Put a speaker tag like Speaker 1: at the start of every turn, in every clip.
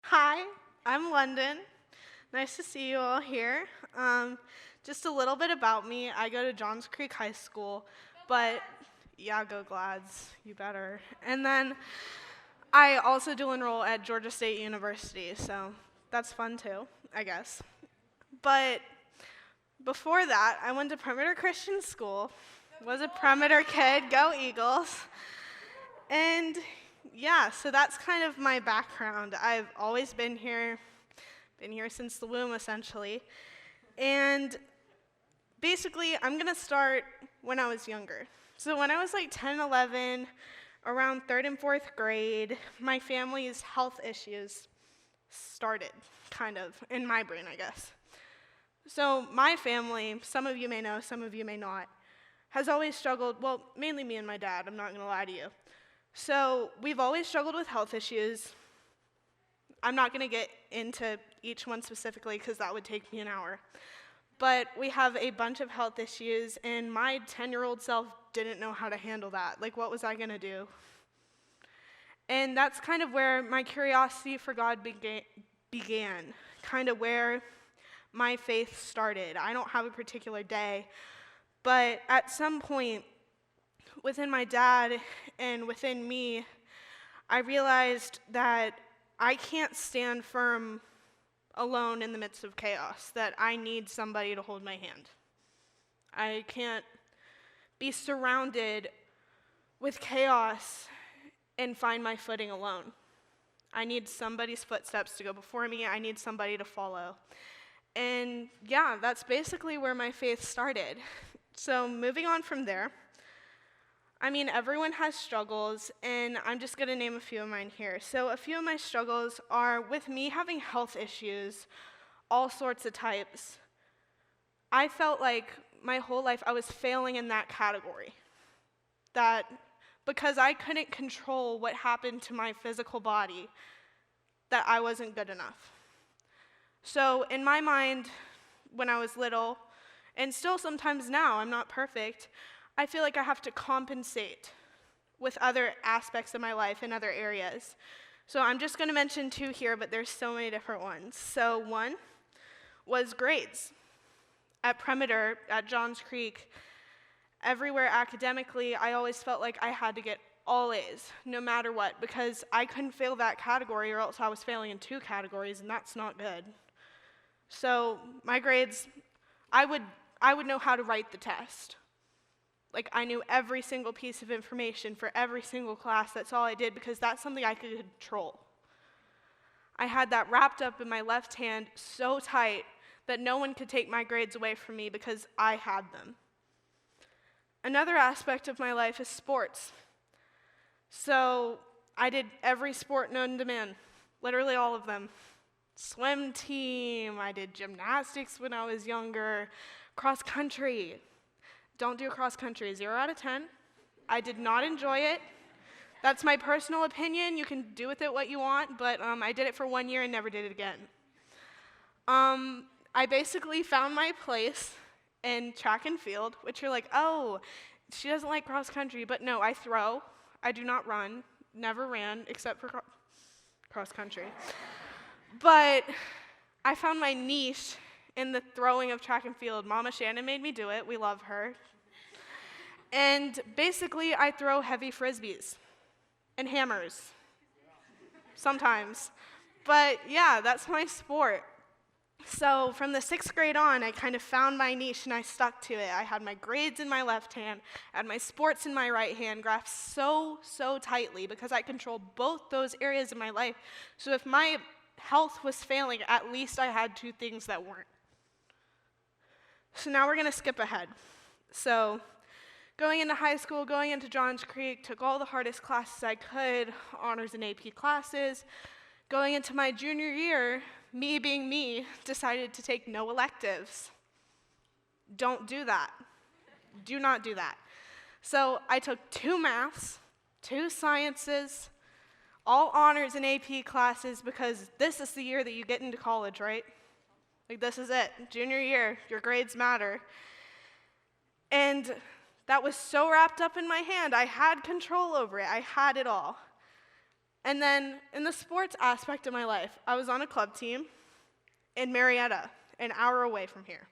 Speaker 1: Hi, I'm Londyn. Nice to see you all here. Just a little bit about me. I go to Johns Creek High School, but yeah, go Glads, you better. And then I also do enroll at Georgia State University, so that's fun too, I guess. But before that, I went to Perimeter Christian School, was a Perimeter kid, go Eagles. And yeah, so that's kind of my background. I've always been here since the womb essentially. And basically, I'm going to start when I was younger. So when I was like 10, 11, around third and fourth grade, my family's health issues started, kind of, in my brain, I guess. So my family, some of you may know, some of you may not, has always struggled, well, mainly me and my dad, I'm not going to lie to you. So we've always struggled with health issues. I'm not going to get into each one specifically because that would take me an hour. But we have a bunch of health issues, and my 10-year-old self didn't know how to handle that. Like, what was I going to do? And that's kind of where my curiosity for God began, kind of where my faith started. I don't have a particular day, but at some point within my dad and within me, I realized that I can't stand firm alone in the midst of chaos, that I need somebody to hold my hand. I can't be surrounded with chaos and find my footing alone. I need somebody's footsteps to go before me. I need somebody to follow. And yeah, that's basically where my faith started. So moving on from there, I mean, everyone has struggles, and I'm just going to name a few of mine here. So a few of my struggles are with me having health issues, all sorts of types. I felt like my whole life I was failing in that category. That because I couldn't control what happened to my physical body, that I wasn't good enough. So in my mind, when I was little, and still sometimes now, I'm not perfect, I feel like I have to compensate with other aspects of my life in other areas. So I'm just going to mention two here, but there's so many different ones. So one was grades. At Perimeter, at Johns Creek, everywhere academically, I always felt like I had to get all A's, no matter what, because I couldn't fail that category or else I was failing in two categories, and that's not good. So my grades, I would know how to write the test. Like, I knew every single piece of information for every single class. That's all I did because that's something I could control. I had that wrapped up in my left hand so tight that no one could take my grades away from me because I had them. Another aspect of my life is sports. So I did every sport known to man, literally all of them. Swim team, I did gymnastics when I was younger, cross country. Don't do cross country, 0 out of 10. I did not enjoy it. That's my personal opinion. You can do with it what you want, but I did it for 1 year and never did it again. I basically found my place in track and field, which you're like, oh, she doesn't like cross country, but no, I throw. I do not run, never ran except for cross country. But I found my niche in the throwing of track and field. Mama Shannon made me do it. We love her. And basically, I throw heavy frisbees and hammers sometimes. But yeah, that's my sport. So from the 6th grade on, I kind of found my niche and I stuck to it. I had my grades in my left hand, I had my sports in my right hand, grasped so tightly because I controlled both those areas of my life. So if my health was failing, at least I had two things that weren't. So now we're going to skip ahead. So going into high school, going into Johns Creek, took all the hardest classes I could, honors and AP classes. Going into my junior year, me being me, decided to take no electives. Don't do that. Do not do that. So I took 2 maths, 2 sciences, all honors and AP classes because this is the year that you get into college, right? Like, this is it. Junior year, your grades matter. And that was so wrapped up in my hand. I had control over it. I had it all. And then in the sports aspect of my life, I was on a club team in Marietta, an hour away from here.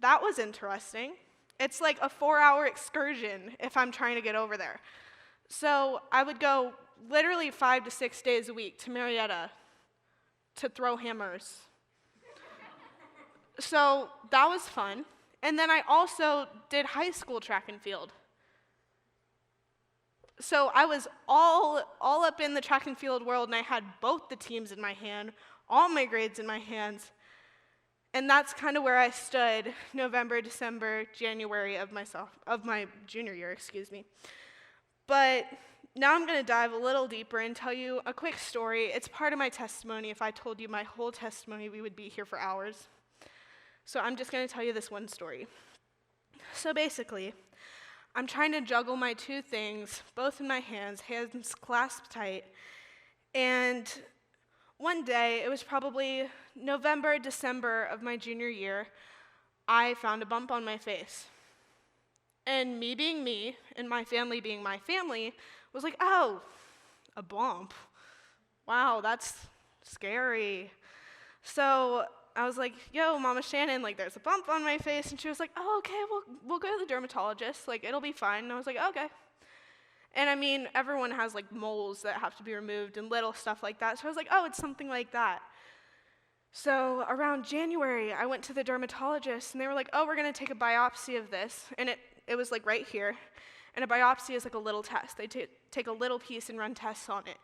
Speaker 1: That was interesting. It's like a 4-hour excursion if I'm trying to get over there. So I would go literally 5 to 6 days a week to Marietta to throw hammers. So that was fun. And then I also did high school track and field. So I was all up in the track and field world, and I had both the teams in my hand, all my grades in my hands. And that's kind of where I stood November, December, January of my junior year, But now I'm going to dive a little deeper and tell you a quick story. It's part of my testimony. If I told you my whole testimony, we would be here for hours. So I'm just going to tell you this one story. So basically, I'm trying to juggle my two things, both in my hands clasped tight. And one day, it was probably November, December of my junior year, I found a bump on my face. And me being me, and my family being my family, was like, oh, a bump. Wow, that's scary. So I was like, yo, Mama Shannon, like, there's a bump on my face. And she was like, oh, okay, we'll go to the dermatologist. Like, it'll be fine. And I was like, okay. And I mean, everyone has, like, moles that have to be removed and little stuff like that. So I was like, oh, it's something like that. So around January, I went to the dermatologist, and they were like, oh, we're going to take a biopsy of this. And it was, like, right here. And a biopsy is, like, a little test. They take a little piece and run tests on it.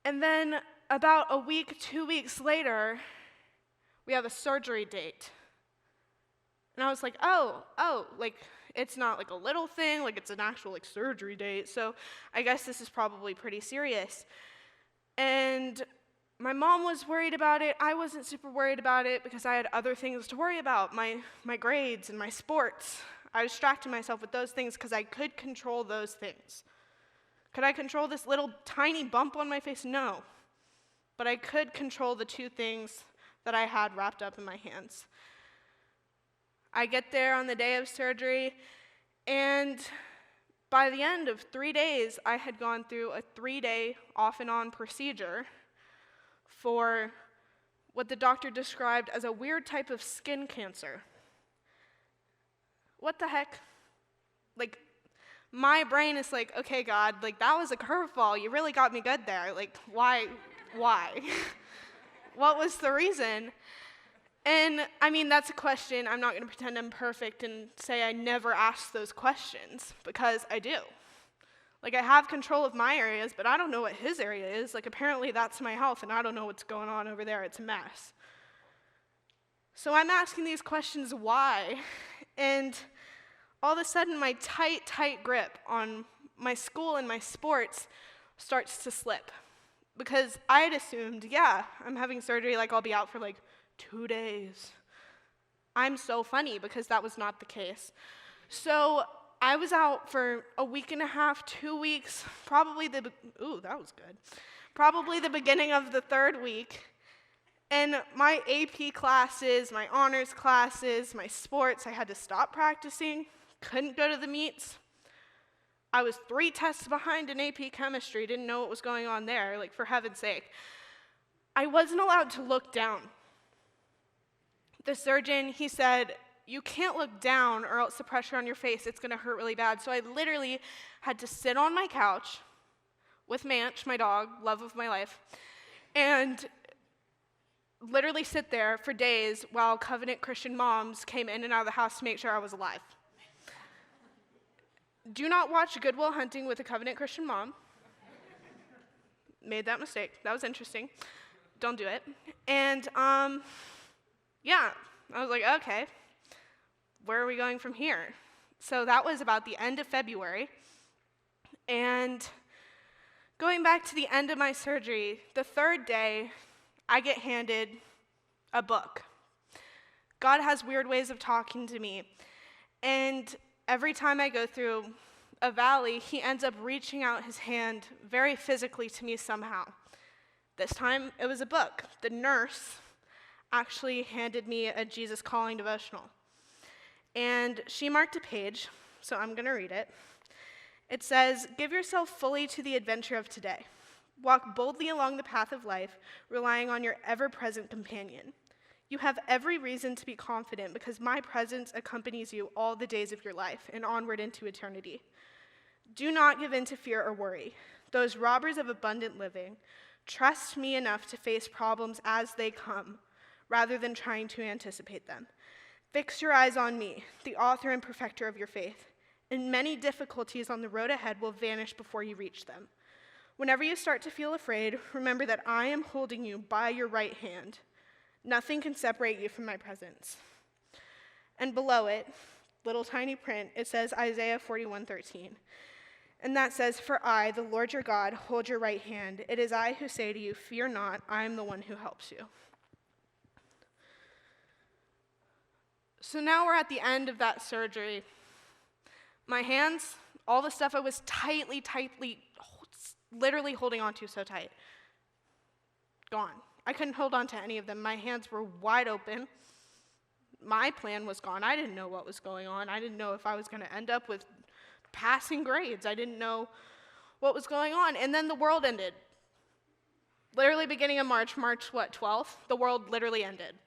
Speaker 1: And then about a week, 2 weeks later, we have a surgery date. And I was like, oh, like, it's not like a little thing, like it's an actual like surgery date, so I guess this is probably pretty serious. And my mom was worried about it. I wasn't super worried about it because I had other things to worry about, my grades and my sports. I distracted myself with those things because I could control those things. Could I control this little tiny bump on my face? No. But I could control the two things that I had wrapped up in my hands. I get there on the day of surgery, and by the end of 3 days, I had gone through a 3-day off-and-on procedure for what the doctor described as a weird type of skin cancer. What the heck? Like, my brain is like, okay, God, like, that was a curveball. You really got me good there. Like, why? What was the reason? And, I mean, that's a question. I'm not going to pretend I'm perfect and say I never ask those questions, because I do. Like, I have control of my areas, but I don't know what his area is. Like, apparently that's my health, and I don't know what's going on over there. It's a mess. So I'm asking these questions, why? And all of a sudden, my tight grip on my school and my sports starts to slip. Because I had assumed, yeah, I'm having surgery, like I'll be out for like 2 days. I'm so funny because that was not the case. So I was out for a week and a half, 2 weeks, probably the beginning of the third week. And my AP classes, my honors classes, my sports, I had to stop practicing, couldn't go to the meets. I was 3 tests behind in AP chemistry, didn't know what was going on there, like, for heaven's sake. I wasn't allowed to look down. The surgeon, he said, you can't look down or else the pressure on your face, it's gonna hurt really bad. So I literally had to sit on my couch with Manch, my dog, love of my life, and literally sit there for days while Covenant Christian moms came in and out of the house to make sure I was alive. Do not watch Good Will Hunting with a Covenant Christian mom. Made that mistake. That was interesting. Don't do it. And, yeah, I was like, okay, where are we going from here? So that was about the end of February. And going back to the end of my surgery, the third day, I get handed a book. God has weird ways of talking to me. And every time I go through a valley, he ends up reaching out his hand very physically to me somehow. This time, it was a book. The nurse actually handed me a Jesus Calling devotional. And she marked a page, so I'm going to read it. It says, "Give yourself fully to the adventure of today. Walk boldly along the path of life, relying on your ever-present companion. You have every reason to be confident because my presence accompanies you all the days of your life and onward into eternity. Do not give in to fear or worry. Those robbers of abundant living, trust me enough to face problems as they come, rather than trying to anticipate them. Fix your eyes on me, the author and perfecter of your faith, and many difficulties on the road ahead will vanish before you reach them. Whenever you start to feel afraid, remember that I am holding you by your right hand. Nothing can separate you from my presence." And below it, little tiny print, it says Isaiah 41:13. And that says, "For I, the Lord your God, hold your right hand. It is I who say to you, fear not, I am the one who helps you." So now we're at the end of that surgery. My hands, all the stuff I was tightly, literally holding onto so tight, gone. I couldn't hold on to any of them. My hands were wide open. My plan was gone. I didn't know what was going on. I didn't know if I was going to end up with passing grades. I didn't know what was going on. And then the world ended. Literally beginning of March 12th, the world literally ended.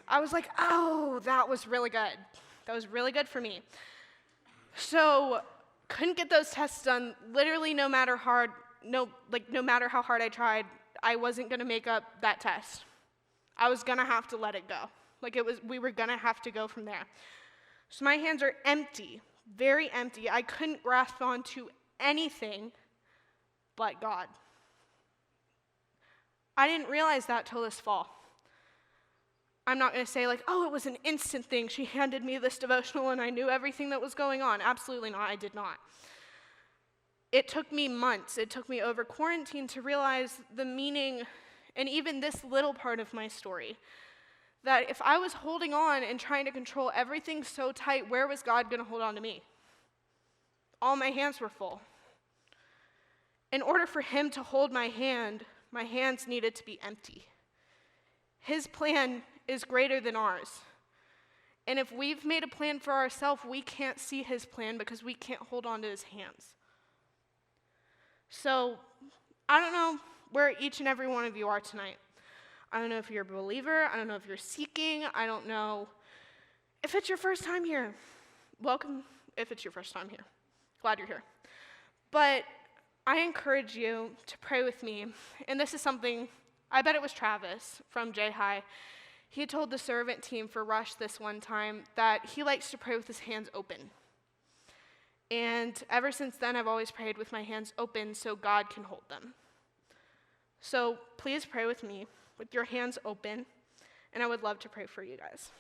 Speaker 1: I was like, oh, that was really good. That was really good for me. So couldn't get those tests done. Literally no matter how hard I tried, I wasn't going to make up that test. I was going to have to let it go. We were going to have to go from there. So my hands are empty, very empty. I couldn't grasp onto anything but God. I didn't realize that till this fall. I'm not going to say oh, it was an instant thing. She handed me this devotional and I knew everything that was going on. Absolutely not. I did not. It took me months. It took me over quarantine to realize the meaning and even this little part of my story. That if I was holding on and trying to control everything so tight, where was God going to hold on to me? All my hands were full. In order for him to hold my hands needed to be empty. His plan is greater than ours. And if we've made a plan for ourselves, we can't see his plan because we can't hold on to his hands. So, I don't know where each and every one of you are tonight. I don't know if you're a believer. I don't know if you're seeking. I don't know if it's your first time here. Welcome if it's your first time here. Glad you're here. But I encourage you to pray with me. And this is something, I bet it was Travis from J-High. He had told the servant team for Rush this one time that he likes to pray with his hands open. And ever since then, I've always prayed with my hands open so God can hold them. So please pray with me with your hands open, and I would love to pray for you guys.